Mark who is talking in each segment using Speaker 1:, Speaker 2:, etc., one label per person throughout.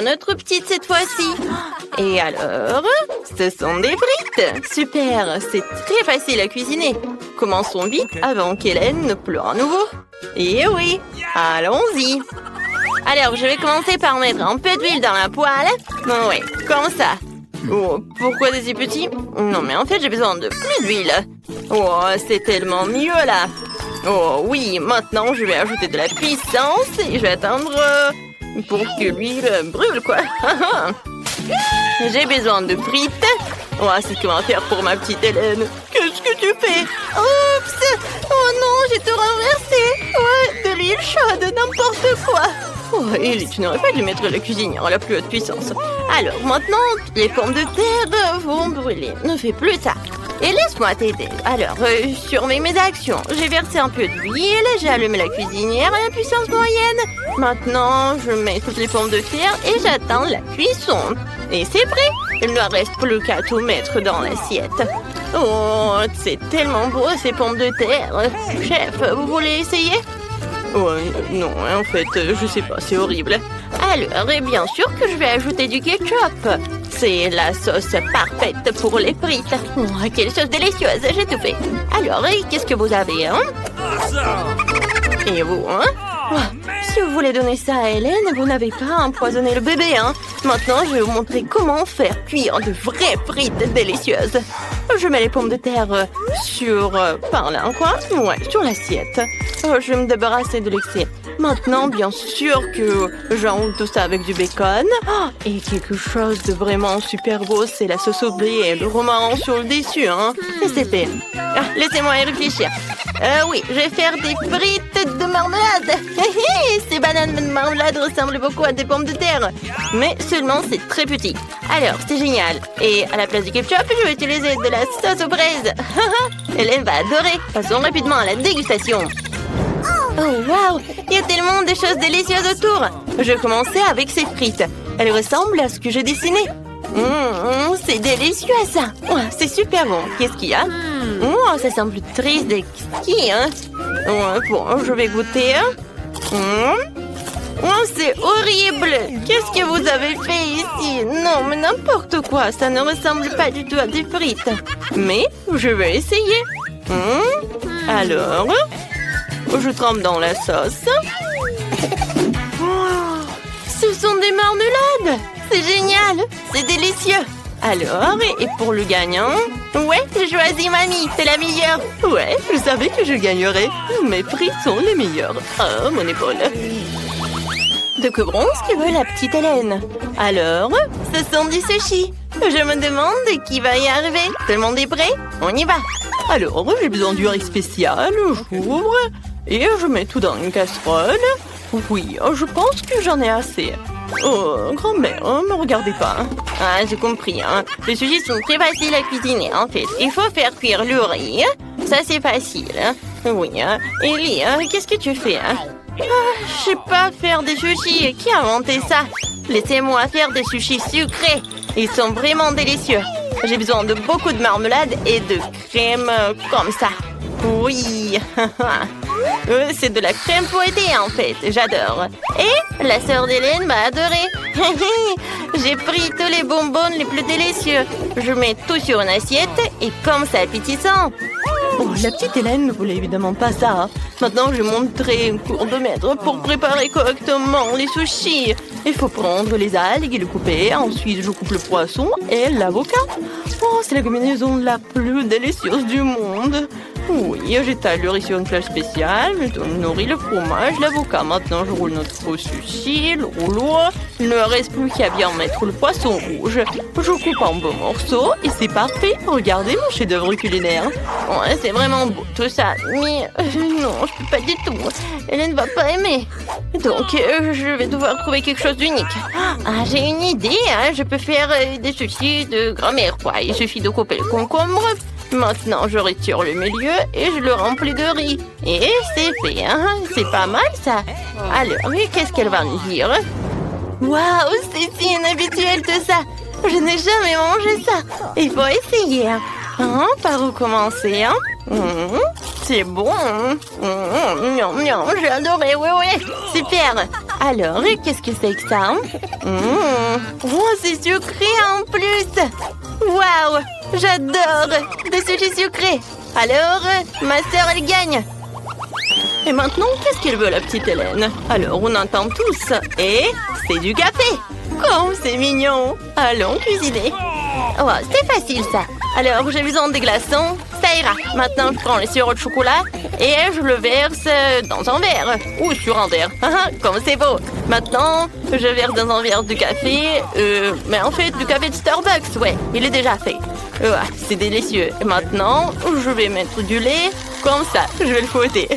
Speaker 1: Notre petite cette fois-ci. Et alors, ce sont des frites. Super, c'est très facile à cuisiner. Commençons vite avant qu'Hélène ne pleure à nouveau. Et oui, allons-y. Alors, je vais commencer par mettre un peu d'huile dans la poêle. Oui, comme ça. Oh, pourquoi des si petits? Non, mais en fait, j'ai besoin de plus d'huile. Oh, c'est tellement mieux là. Oh oui, maintenant, je vais ajouter de la puissance et je vais attendre... pour que l'huile brûle, quoi. J'ai besoin de frites. Oh, c'est ce qu'on va faire pour ma petite Hélène. Qu'est-ce que tu fais? Oups! Oh non, j'ai tout renversé. Ouais, de l'huile chaude, n'importe quoi. Oh, Ellie, tu n'aurais pas dû mettre la cuisinière à la plus haute puissance. Alors, maintenant, les pommes de terre vont brûler. Ne fais plus ça. Et laisse-moi t'aider. Alors, surveille mes actions. J'ai versé un peu d'huile, j'ai allumé la cuisinière à la puissance moyenne. Maintenant, je mets toutes les pommes de terre et j'attends la cuisson. Et c'est prêt. Il ne reste plus qu'à tout mettre dans l'assiette. Oh, c'est tellement beau ces pommes de terre. Chef, vous voulez essayer? Oh, non, en fait, je sais pas, c'est horrible. Alors, et bien sûr que je vais ajouter du ketchup. C'est la sauce parfaite pour les frites. Oh, quelle sauce délicieuse, j'ai tout fait. Alors, et qu'est-ce que vous avez, hein? Et vous, hein? Oh, si vous voulez donner ça à Hélène, vous n'avez pas empoisonné le bébé, hein? Maintenant, je vais vous montrer comment faire cuire de vraies frites délicieuses. Je mets les pommes de terre sur... par là, quoi? Ouais, sur l'assiette. Je vais me débarrasser de l'excès. Maintenant, bien sûr que j'enroule tout ça avec du bacon. Oh, et quelque chose de vraiment super beau, c'est la sauce au blé et le romarin sur le dessus, hein? Et c'est fait. Ah, laissez-moi y réfléchir. Oui, je vais faire des frites de marmelade. Ces bananes de marmelade ressemblent beaucoup à des pommes de terre. Mais seulement c'est très petit. Alors, c'est génial. Et à la place du ketchup, je vais utiliser de la sauce aux fraises. Hélène va adorer. Passons rapidement à la dégustation. Oh, waouh! Il y a tellement de choses délicieuses autour. Je vais commencer avec ces frites. Elles ressemblent à ce que j'ai dessiné. C'est délicieux, ça. Oh, c'est super bon. Qu'est-ce qu'il y a? Oh, ça semble très exquis, hein? Bon, je vais goûter. Oh, c'est horrible! Qu'est-ce que vous avez fait ici? Non, mais n'importe quoi. Ça ne ressemble pas du tout à des frites. Mais je vais essayer. Alors... je trempe dans la sauce. Oh, ce sont des marmelades. C'est génial. C'est délicieux. Alors, et pour le gagnant? Ouais, j'ai choisi mamie. C'est la meilleure. Ouais, je savais que je gagnerais. Mes frites sont les meilleures. Oh, mon épaule. De que bronze que veut la petite Hélène? Alors, ce sont du sushi. Je me demande qui va y arriver. Tout le monde est prêt? On y va. Alors, j'ai besoin du riz spécial. J'ouvre. Et je mets tout dans une casserole. Oui, je pense que j'en ai assez. Oh, grand-mère, me regardez pas. Ah, j'ai compris, hein. Les sushis sont très faciles à cuisiner, en fait. Il faut faire cuire le riz. Ça, c'est facile. Oui, hein. Ellie, qu'est-ce que tu fais, hein? Je sais pas faire des sushis. Qui a inventé ça? Laissez-moi faire des sushis sucrés. Ils sont vraiment délicieux. J'ai besoin de beaucoup de marmelade et de crème comme ça. Oui. C'est de la crème fouettée, en fait. J'adore. Et la sœur d'Hélène m'a adoré. J'ai pris tous les bonbons les plus délicieux. Je mets tout sur une assiette et comme ça appétissant. Oh, la petite Hélène ne voulait évidemment pas ça. Maintenant, je vais montrer un cours de maître pour préparer correctement les sushis. Il faut prendre les algues et les couper. Ensuite, je coupe le poisson et l'avocat. Oh, c'est la combinaison la plus délicieuse du monde. Oui, j'étale le riz sur une plage spéciale, je nourris le fromage, l'avocat. Maintenant, je roule notre sushi, le rouleau. Il ne reste plus qu'à bien mettre le poisson rouge. Je coupe en beaux morceaux et c'est parfait. Regardez mon chef-d'œuvre culinaire. Ouais, c'est vraiment beau tout ça, mais non, je peux pas du tout. Hélène ne va pas aimer. Donc, je vais devoir trouver quelque chose d'unique. Ah, j'ai une idée, hein. Je peux faire des sushis de grand-mère, quoi. Il suffit de couper le concombre. Maintenant, je retire le milieu et je le remplis de riz. Et c'est fait, hein? C'est pas mal, ça. Alors, qu'est-ce qu'elle va me dire? Waouh, c'est si inhabituel tout ça. Je n'ai jamais mangé ça. Il faut essayer. Hein? Par où commencer, hein? C'est bon. Miam, miam, j'ai adoré, oui. Super. Alors, qu'est-ce que c'est que ça? Oh, c'est sucré en plus. Waouh, j'adore des sushis sucrés. Alors, ma sœur, elle gagne. Et maintenant, qu'est-ce qu'elle veut, la petite Hélène? Alors, on entend tous. Et c'est du café. Oh, c'est mignon. Allons cuisiner. Oh, c'est facile, ça. Alors, j'ai besoin des glaçons. Ça ira. Maintenant, je prends le sirop de chocolat et je le verse dans un verre. Ou sur un verre. Comme c'est beau. Maintenant, je verse dans un verre du café. Mais en fait, du café de Starbucks, ouais. Il est déjà fait. C'est délicieux. Et maintenant, je vais mettre du lait. Comme ça, je vais le fouetter.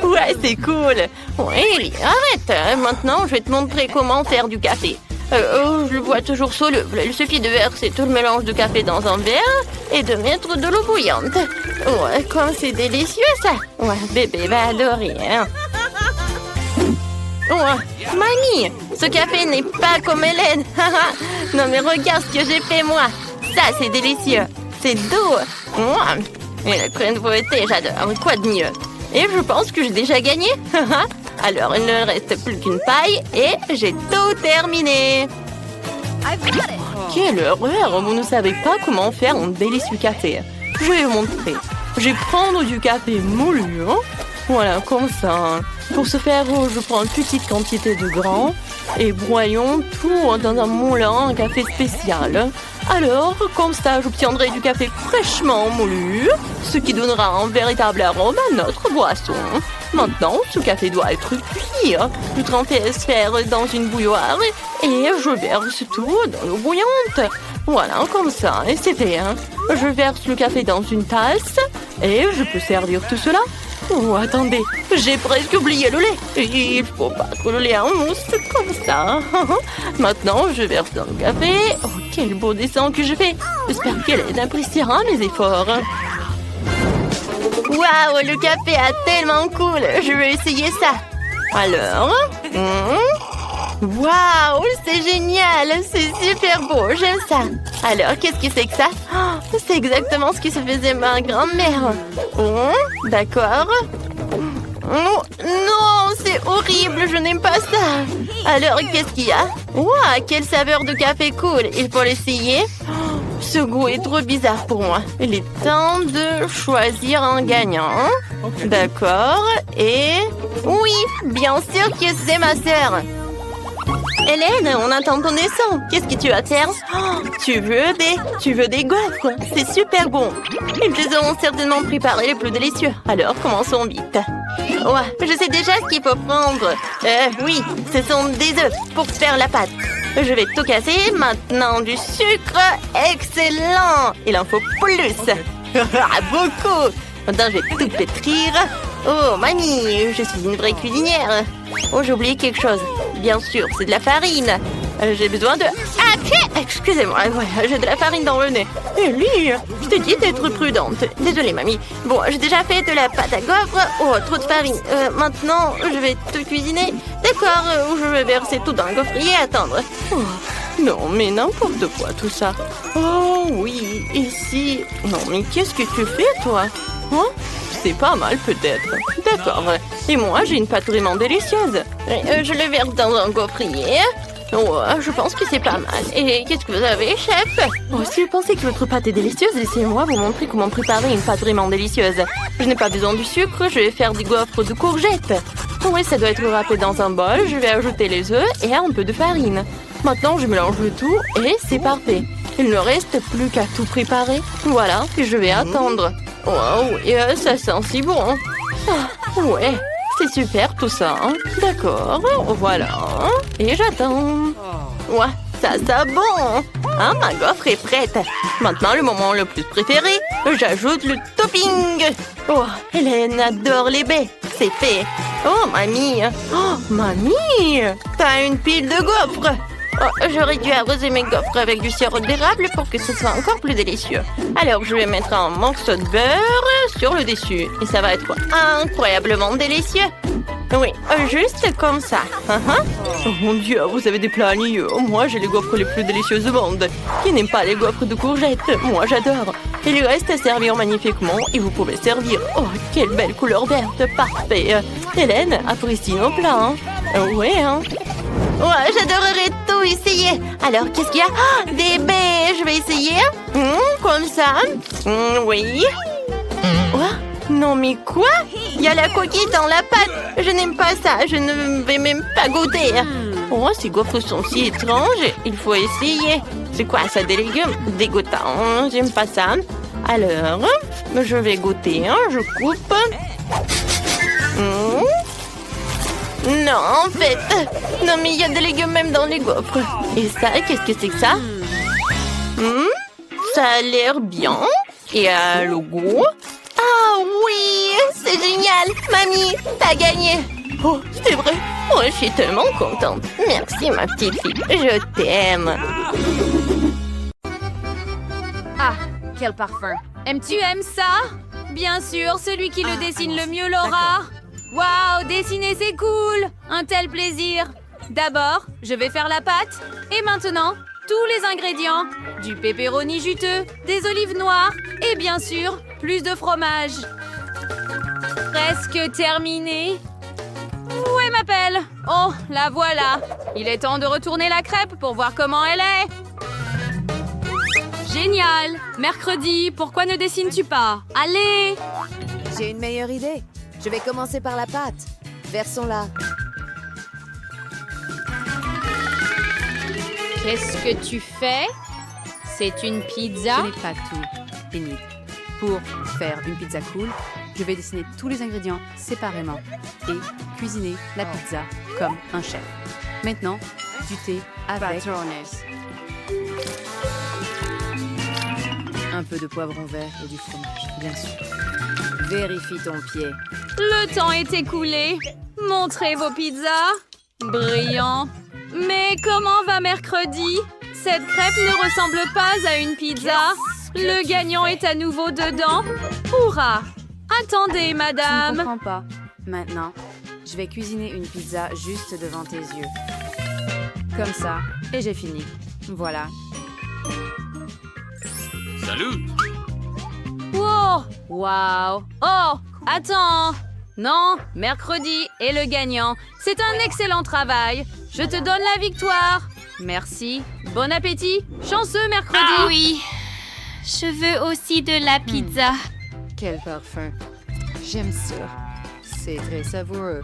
Speaker 1: Ouais, c'est cool. Ouais, arrête. Maintenant, je vais te montrer comment faire du café. Je le vois toujours soluble. Il suffit de verser tout le mélange de café dans un verre et de mettre de l'eau bouillante. Ouais, comme c'est délicieux, ça. Ouais, bébé va adorer, hein. Ouais, mamie, ce café n'est pas comme Hélène. Non, mais regarde ce que j'ai fait, moi. Ça, c'est délicieux. C'est doux. Et la crème fouettée, j'adore. Quoi de mieux? Et je pense que j'ai déjà gagné. Alors, il ne reste plus qu'une paille et j'ai tout terminé. Quelle horreur! Vous ne savez pas comment faire un délicieux café. Je vais vous montrer. Je vais prendre du café moulu. Voilà, comme ça. Pour ce faire, je prends une petite quantité de grains et broyons tout dans un moulin à café spécial. Alors, comme ça, j'obtiendrai du café fraîchement moulu, ce qui donnera un véritable arôme à notre boisson. Maintenant, ce café doit être cuit. Je transfère faire dans une bouilloire et je verse tout dans l'eau bouillante. Voilà, comme ça, et c'est fait. Je verse le café dans une tasse et je peux servir tout cela. Oh, attendez, j'ai presque oublié le lait. Il faut battre le lait en mousse, comme ça. Maintenant, je verse dans le café. Oh, quel beau dessin que je fais. J'espère qu'elle appréciera mes efforts. Waouh, le café est tellement cool. Je vais essayer ça. Alors, waouh, c'est génial. C'est super beau, j'aime ça. Alors, qu'est-ce que c'est que ça? C'est exactement ce qui se faisait ma grand-mère. D'accord. Non, c'est horrible, je n'aime pas ça. Alors, qu'est-ce qu'il y a? Waouh, quelle saveur de café cool. Il faut l'essayer. Ce goût est trop bizarre pour moi. Il est temps de choisir un gagnant. D'accord. Et... oui, bien sûr que c'est ma sœur. Hélène, on attend ton dessin. Qu'est-ce que tu vas faire? Tu veux des gaufres? C'est super bon. Ils te ont certainement préparé les plus délicieux. Alors, commençons vite. Ouais, je sais déjà ce qu'il faut prendre. Oui, ce sont des œufs pour faire la pâte. Je vais tout casser. Maintenant, du sucre. Excellent. Il en faut plus. Beaucoup. Maintenant, je vais tout pétrir. Oh, mamie, je suis une vraie cuisinière. Oh, j'ai oublié quelque chose. Bien sûr, c'est de la farine. J'ai besoin de... Ah, excusez-moi, ouais, j'ai de la farine dans le nez. Ellie, je t'ai dit d'être prudente. Désolée, mamie. Bon, j'ai déjà fait de la pâte à gaufres. Oh, trop de farine. Maintenant, je vais tout cuisiner. D'accord, je vais verser tout dans le gaufrier et attendre. Oh, non, mais n'importe quoi, tout ça. Oh, oui, ici... Non, mais qu'est-ce que tu fais, toi? Hein? C'est pas mal, peut-être. D'accord. Et moi, j'ai une pâte vraiment délicieuse. Je le verse dans un gaufrier. Oh, je pense que c'est pas mal. Et qu'est-ce que vous avez, chef? Oh, si vous pensez que votre pâte est délicieuse, laissez-moi vous montrer comment préparer une pâte vraiment délicieuse. Je n'ai pas besoin du sucre, je vais faire des gaufres de courgettes. Oui, ça doit être râpé dans un bol. Je vais ajouter les œufs et un peu de farine. Maintenant, je mélange le tout et c'est parfait. Il ne reste plus qu'à tout préparer. Voilà, puis je vais attendre. Wow, et ça sent si bon. Ah, ouais, c'est super tout ça. D'accord, voilà. Et j'attends. Ouais, ça sent bon. Ah, ma gaufre est prête. Maintenant, le moment le plus préféré, j'ajoute le topping. Oh, Hélène adore les baies. C'est fait. Oh, mamie. Oh, mamie. T'as une pile de gaufres. Oh, j'aurais dû arroser mes gaufres avec du sirop d'érable pour que ce soit encore plus délicieux. Alors, je vais mettre un morceau de beurre sur le dessus. Et ça va être incroyablement délicieux. Oui, juste comme ça. Oh mon Dieu, vous avez des plats ennuyeux. Moi, j'ai les gaufres les plus délicieuses au monde. Qui n'aime pas les gaufres de courgettes? Moi, j'adore. Il lui reste à servir magnifiquement et vous pouvez servir. Oh, quelle belle couleur verte, parfait. Hélène, apprécie nos plats. Ouais, hein. Ouais, j'adorerais tout essayer. Alors, qu'est-ce qu'il y a? Ah, des baies, je vais essayer. Comme ça. Oui. Oh, non, mais quoi? Il y a la coquille dans la pâte. Je n'aime pas ça. Je ne vais même pas goûter. Oh, ces gaufres sont si étranges. Il faut essayer. C'est quoi ça, des légumes? Dégoûtant. J'aime pas ça. Alors, je vais goûter. Je coupe. Non, en fait. Non, mais il y a des légumes même dans les gaufres. Et ça, qu'est-ce que c'est que ça? Ça a l'air bien. Et le goût? Ah oui, c'est génial. Mamie, t'as gagné. Oh, c'est vrai. Oh, je suis tellement contente. Merci, ma petite fille. Je t'aime.
Speaker 2: Ah, quel parfum. Tu aimes ça? Bien sûr, celui qui le dessine le mieux l'aura. Waouh, dessiner c'est cool. Un tel plaisir. D'abord, je vais faire la pâte. Et maintenant, tous les ingrédients. Du pepperoni juteux, des olives noires et bien sûr, plus de fromage. Presque terminé. Où est ma pelle? Oh, la voilà. Il est temps de retourner la crêpe pour voir comment elle est. Génial! Mercredi, pourquoi ne dessines-tu pas? Allez!
Speaker 3: J'ai une meilleure idée. Je vais commencer par la pâte. Versons-la.
Speaker 2: Qu'est-ce que tu fais? C'est une pizza?
Speaker 4: Ce n'est pas tout, Enid. Pour faire une pizza cool, je vais dessiner tous les ingrédients séparément et cuisiner la pizza comme un chef. Maintenant, du thé avec un peu de poivron vert et du fromage, bien sûr. Vérifie ton pied.
Speaker 2: Le temps est écoulé. Montrez vos pizzas. Brillant. Mais comment va mercredi? Cette crêpe ne ressemble pas à une pizza. Le gagnant est à nouveau dedans. Hourra! Attendez,
Speaker 4: Je ne
Speaker 2: madame.
Speaker 4: comprends pas. Maintenant, je vais cuisiner une pizza juste devant tes yeux. Comme ça, et j'ai fini. Voilà.
Speaker 5: Salut!
Speaker 2: Wow! Wow! Oh! Attends! Non, mercredi est le gagnant. C'est un excellent travail. Je te donne la victoire. Merci. Bon appétit. Chanceux mercredi.
Speaker 6: Ah oui, je veux aussi de la pizza.
Speaker 4: Quel parfum. J'aime ça. C'est très savoureux.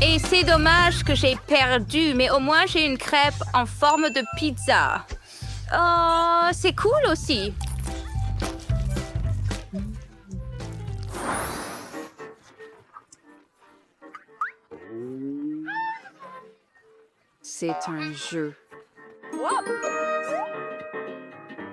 Speaker 2: Et c'est dommage que j'ai perdu, mais au moins j'ai une crêpe en forme de pizza. Oh, c'est cool aussi.
Speaker 4: C'est un jeu.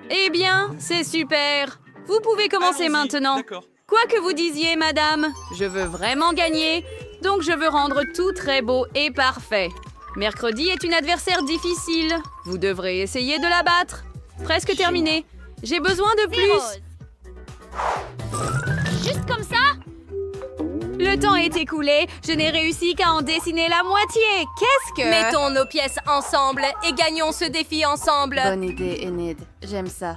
Speaker 2: Eh bien, c'est super. Vous pouvez commencer maintenant.
Speaker 5: D'accord.
Speaker 2: Quoi que vous disiez, madame, je veux vraiment gagner, donc je veux rendre tout très beau et parfait. Mercredi est une adversaire difficile. Vous devrez essayer de la battre. Presque terminé. J'ai besoin de plus.
Speaker 6: Juste comme ça?
Speaker 2: Le temps est écoulé. Je n'ai réussi qu'à en dessiner la moitié. Qu'est-ce que...
Speaker 7: Mettons nos pièces ensemble et gagnons ce défi ensemble.
Speaker 4: Bonne idée, Enid. J'aime ça.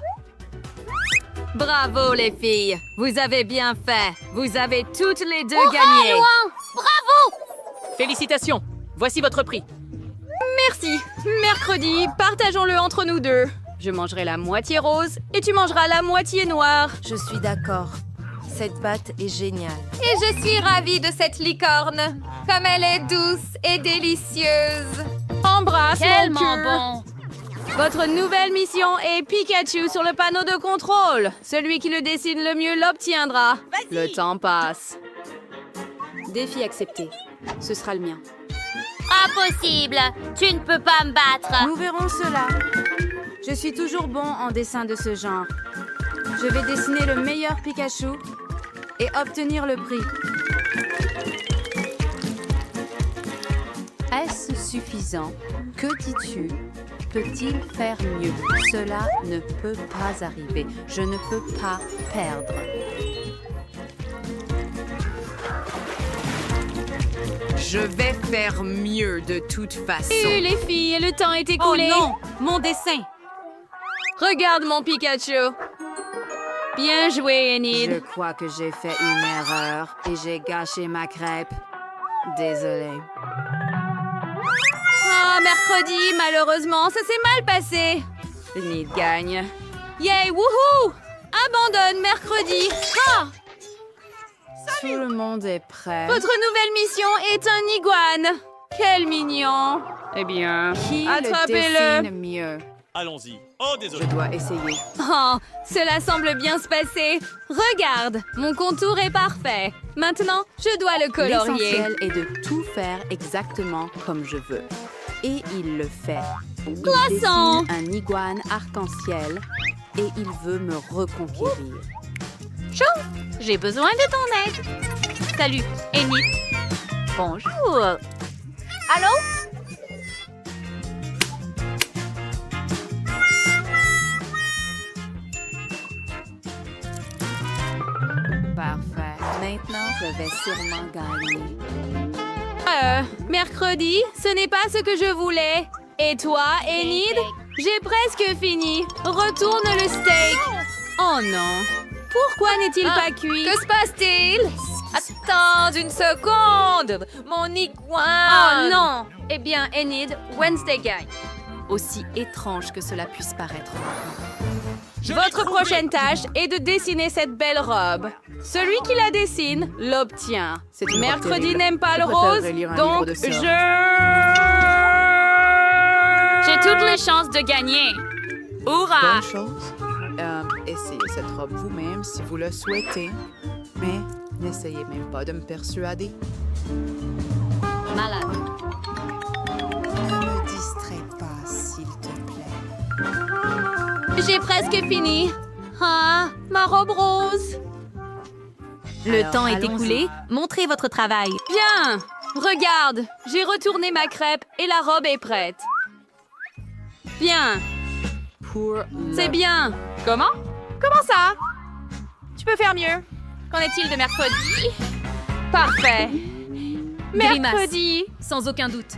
Speaker 2: Bravo, les filles. Vous avez bien fait. Vous avez toutes les deux gagné.
Speaker 7: Félicitations. Voici votre prix.
Speaker 2: Merci. Mercredi, partageons-le entre nous deux. Je mangerai la moitié rose et tu mangeras la moitié noire.
Speaker 3: Je suis d'accord. Cette pâte est géniale.
Speaker 7: Et je suis ravie de cette licorne. Comme elle est douce et délicieuse.
Speaker 2: Embrasse mon
Speaker 6: Tellement
Speaker 2: cœur.
Speaker 6: bon.
Speaker 2: Votre nouvelle mission est Pikachu sur le panneau de contrôle. Celui qui le dessine le mieux l'obtiendra. Le temps passe.
Speaker 4: Défi accepté. Ce sera le mien.
Speaker 6: Impossible. Tu ne peux pas me battre.
Speaker 4: Nous verrons cela. Je suis toujours bon en dessin de ce genre. Je vais dessiner le meilleur Pikachu et obtenir le prix. Est-ce suffisant? Que dis-tu? Peut-il faire mieux? Cela ne peut pas arriver. Je ne peux pas perdre.
Speaker 8: Je vais faire mieux de toute façon.
Speaker 2: Et les filles, le temps est écoulé.
Speaker 8: Oh non, mon dessin.
Speaker 2: Regarde mon Pikachu. Bien joué,
Speaker 4: Je
Speaker 2: Enid.
Speaker 4: crois que j'ai fait une erreur et j'ai gâché ma crêpe. Désolée.
Speaker 2: Ah, mercredi, malheureusement, ça s'est mal passé. Enid gagne. Yay, wouhou! Abandonne mercredi. Ah!
Speaker 4: Tout le monde est prêt.
Speaker 2: Votre nouvelle mission est un iguane. Quel mignon. Eh bien,
Speaker 4: Qui le
Speaker 2: attrapez-le.
Speaker 4: dessine mieux?
Speaker 5: Allons-y. Oh,
Speaker 4: Je
Speaker 5: désolé.
Speaker 4: dois essayer.
Speaker 2: Oh, cela semble bien se passer. Regarde, mon contour est parfait. Maintenant, je dois le colorier.
Speaker 4: L'essentiel est de tout faire exactement comme je veux. Et il le fait. Il
Speaker 2: Glaçant.
Speaker 4: dessine un iguane arc-en-ciel et il veut me reconquérir.
Speaker 2: J'ai besoin de ton aide. Salut, Enid. Bonjour. Allô?
Speaker 4: Parfait. Maintenant, je vais sûrement gagner.
Speaker 2: Mercredi, ce n'est pas ce que je voulais. Et toi, Enid? J'ai presque fini. Retourne le steak. Oh non. Pourquoi n'est-il pas cuit?
Speaker 7: Que se passe-t-il? Attends une seconde. Mon iguane.
Speaker 2: Oh non. Eh bien, Enid, Wednesday gagne.
Speaker 4: Aussi étrange que cela puisse paraître.
Speaker 2: Votre prochaine tâche est de dessiner cette belle robe. Celui qui la dessine l'obtient.
Speaker 4: C'est une robe
Speaker 2: Mercredi
Speaker 4: terrible.
Speaker 2: n'aime pas le
Speaker 4: Je préférerais
Speaker 2: rose,
Speaker 4: lire un
Speaker 2: donc
Speaker 4: livre de
Speaker 2: je...
Speaker 4: sort.
Speaker 2: J'ai toutes les chances de gagner. Hourra!
Speaker 9: Bonne chose. Essayez cette robe vous-même si vous le souhaitez. Mais n'essayez même pas de me persuader.
Speaker 2: Malade.
Speaker 9: Ne me distrais pas, s'il te plaît.
Speaker 2: J'ai presque fini. Ah, ma robe rose.
Speaker 4: Le temps est écoulé.
Speaker 2: Montrez votre travail. Bien. Regarde, j'ai retourné ma crêpe et la robe est prête. Bien.
Speaker 4: Pour
Speaker 2: C'est bien. Comment? Comment ça? Tu peux faire mieux. Qu'en est-il de mercredi? Parfait. Mercredi.
Speaker 10: Sans aucun doute.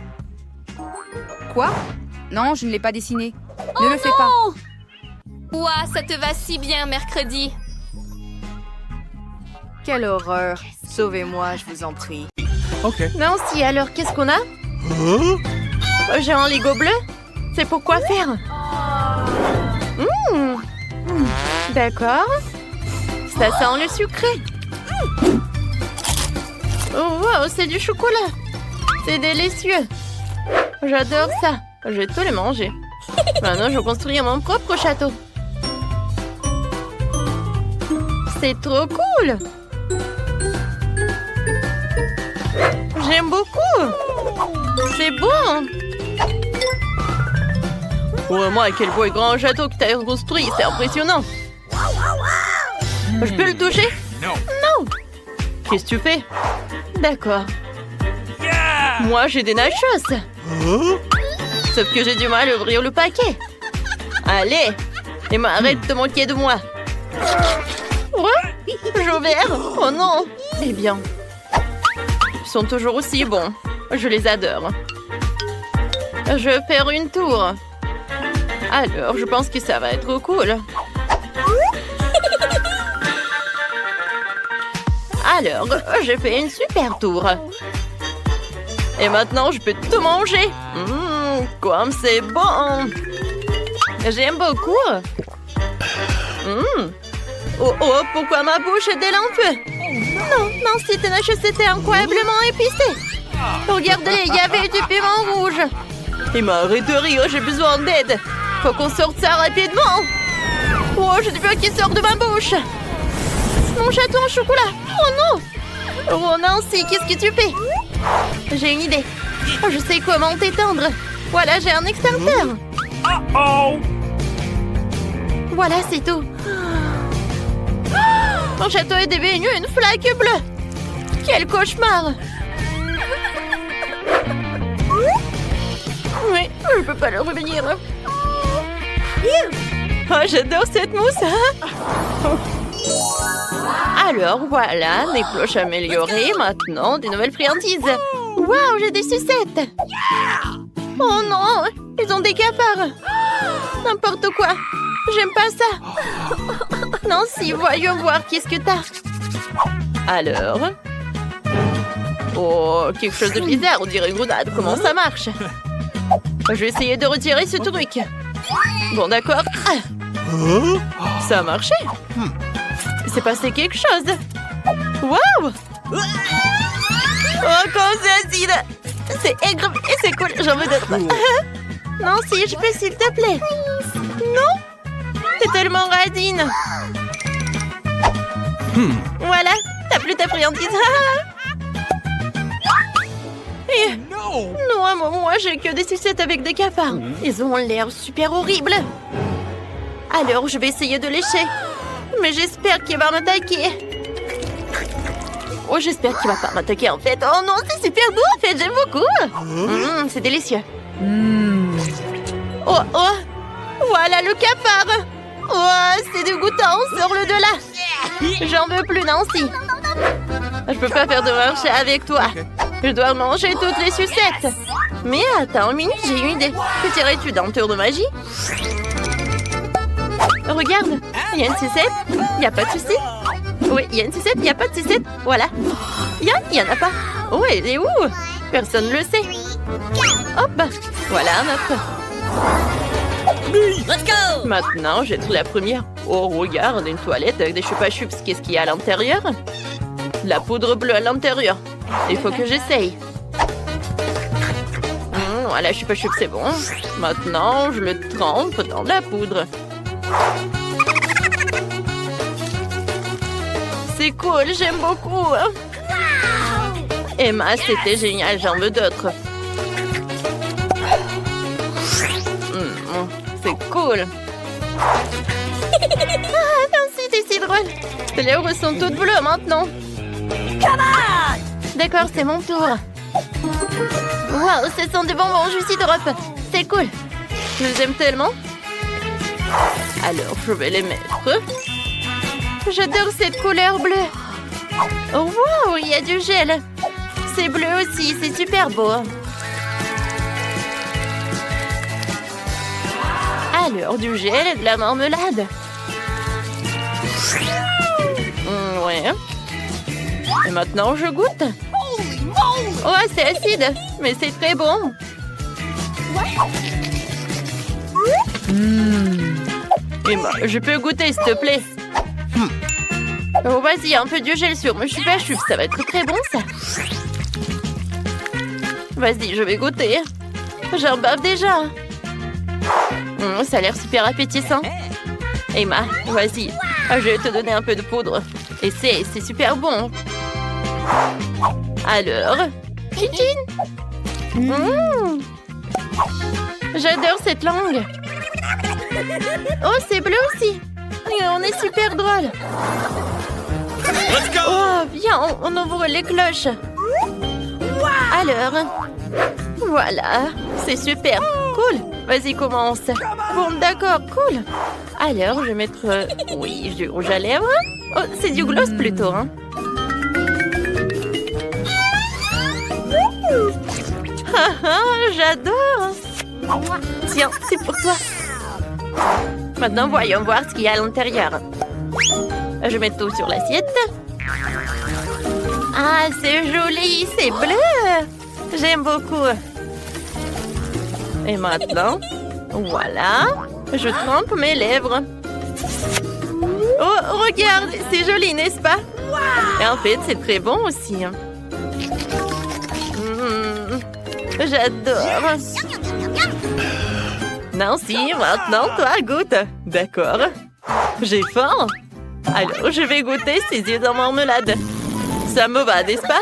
Speaker 11: Quoi? Non, je ne l'ai pas dessiné. Ne le fais pas.
Speaker 7: Ouah, ça te va si bien, mercredi.
Speaker 3: Quelle horreur. Sauvez-moi, je vous en prie.
Speaker 1: Merci, alors qu'est-ce qu'on a? J'ai un Lego bleu. C'est pour quoi faire? D'accord. Ça sent le sucré. Oh, wow, c'est du chocolat. C'est délicieux. J'adore ça. Je vais tout les manger. Maintenant, je vais construire mon propre château. C'est trop cool. J'aime beaucoup. C'est bon. Moi, quel beau et grand château que t'as construit. C'est impressionnant. Je peux le toucher?
Speaker 5: Non.
Speaker 1: Non. Qu'est-ce que tu fais? D'accord. Moi, j'ai des nachos. Sauf que j'ai du mal à ouvrir le paquet. Allez. Et arrête de moquer de moi. Ouais, j'ai ouvert. Oh non. Eh bien. Ils sont toujours aussi bons. Je les adore. Je vais faire une tour. Alors, je pense que ça va être cool. Alors, j'ai fait une super tour. Et maintenant, je peux tout manger. Comme c'est bon. J'aime beaucoup. Oh, pourquoi ma bouche est en feu? Non, ces nachos étaient incroyablement épicés. Regardez, il y avait du piment rouge. Il m'arrête de rire, j'ai besoin d'aide. Faut qu'on sorte ça rapidement. Oh, j'ai du feu qui sort de ma bouche. Mon château en chocolat. Oh non. Oh Nancy, qu'est-ce que tu fais? J'ai une idée. Je sais comment t'étendre. Voilà, j'ai un extincteur. Voilà, c'est tout. Mon château est devenu une flaque bleue. Quel cauchemar. Oui, je peux pas le revenir. Oh, j'adore cette mousse. Alors, voilà, mes cloches améliorées. Maintenant, des nouvelles friandises. Waouh, j'ai des sucettes. Oh non, ils ont des cafards. N'importe quoi. J'aime pas ça. Nancy, voyons voir qu'est-ce que t'as. Alors. Oh, quelque chose de bizarre, on dirait une grenade. Comment ça marche? Je vais essayer de retirer ce truc. Bon, d'accord. Ah. Ça a marché. Il s'est passé quelque chose. Waouh! Oh, comment c'est acide! C'est aigre et c'est cool, j'en veux d'autres. Non, si, je peux, s'il te plaît. Non? T'es tellement radine. Voilà, t'as plus ta friandise. Et... Non, moi, j'ai que des sucettes avec des cafards. Ils ont l'air super horribles. Alors, je vais essayer de lécher. Mais j'espère qu'il va m'attaquer. Oh, j'espère qu'il va pas m'attaquer en fait. Oh non, c'est super beau en fait, j'aime beaucoup. C'est délicieux. Oh, voilà le cafard. Oh, c'est dégoûtant, sors-le de là. J'en veux plus, Nancy. Je peux pas faire de marché avec toi. Je dois manger toutes les sucettes. Mais attends une minute, j'ai une idée. Que dirais-tu d'un tour de magie? Regarde, il y a une sucette, il n'y a pas de souci. Oui, il y a une sucette, il n'y a pas de sucette. Voilà. Il y en a pas. Oh, elle est où? Personne ne le sait. Hop, voilà un autre.
Speaker 6: Let's go!
Speaker 1: Maintenant, j'ai trouvé la première. Oh, regarde, une toilette avec des chupa-chups. Qu'est-ce qu'il y a à l'intérieur? De la poudre bleue à l'intérieur. Il faut que j'essaye. Voilà, chupa-chups, c'est bon. Maintenant, je le trempe dans de la poudre. C'est cool, j'aime beaucoup. Emma, c'était génial, j'en veux d'autres. C'est cool. Merci, c'est si drôle. Les lèvres sont toutes bleues maintenant. D'accord, c'est mon tour. Waouh, ce sont des bonbons jus drop. C'est cool. Je les aime tellement. Alors, je vais les mettre. J'adore cette couleur bleue. Oh, wow, il y a du gel. C'est bleu aussi, c'est super beau. Alors, du gel et de la marmelade. Ouais. Et maintenant, je goûte. Oh, c'est acide, mais c'est très bon. Emma, je peux goûter, s'il te plaît? Oh, vas-y, un peu de gel sur mes chupa-chups, ça va être très bon, ça. Vas-y, je vais goûter. J'en bave déjà. Ça a l'air super appétissant. Emma, vas-y, je vais te donner un peu de poudre. Et c'est super bon. Alors, Chichine. J'adore cette langue. Oh, c'est bleu aussi. Et on est super drôle. Oh, viens, on ouvre les cloches. Alors, voilà, c'est super. Cool. Vas-y, commence. Bon, d'accord, cool. Alors, je vais mettre... oui, du rouge à lèvres. Oh, c'est du gloss plutôt, hein. J'adore. Tiens, c'est pour toi. Maintenant, voyons voir ce qu'il y a à l'intérieur. Je mets tout sur l'assiette. Ah, c'est joli, c'est bleu. J'aime beaucoup. Et maintenant, voilà, je trempe mes lèvres. Oh, regarde, c'est joli, n'est-ce pas? Et en fait, c'est très bon aussi. J'adore. Nancy, maintenant, toi, goûte. D'accord. J'ai faim. Alors, je vais goûter ces yeux en marmelade. Ça me va, n'est-ce pas?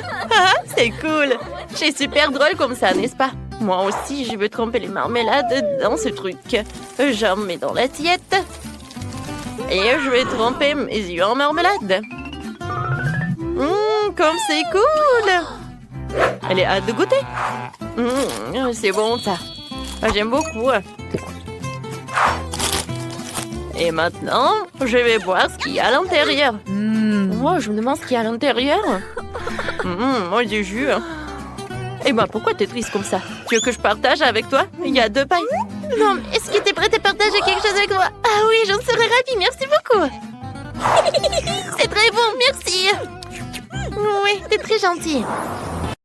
Speaker 1: C'est cool. C'est super drôle comme ça, n'est-ce pas? Moi aussi, je veux tremper les marmelades dans ce truc. J'en mets dans l'assiette. Et je vais tremper mes yeux en marmelade. Comme c'est cool! Elle est hâte de goûter. C'est bon, ça. J'aime beaucoup. Et maintenant, je vais voir ce qu'il y a à l'intérieur. Moi, je me demande ce qu'il y a à l'intérieur. Moi, du jus. Eh ben, pourquoi t'es triste comme ça? Tu veux que je partage avec toi? Il y a 2 pailles. Non, mais est-ce que t'es prête à partager quelque chose avec moi? Ah oui, j'en serais ravie, merci beaucoup. C'est très bon, merci. Oui, t'es très gentil.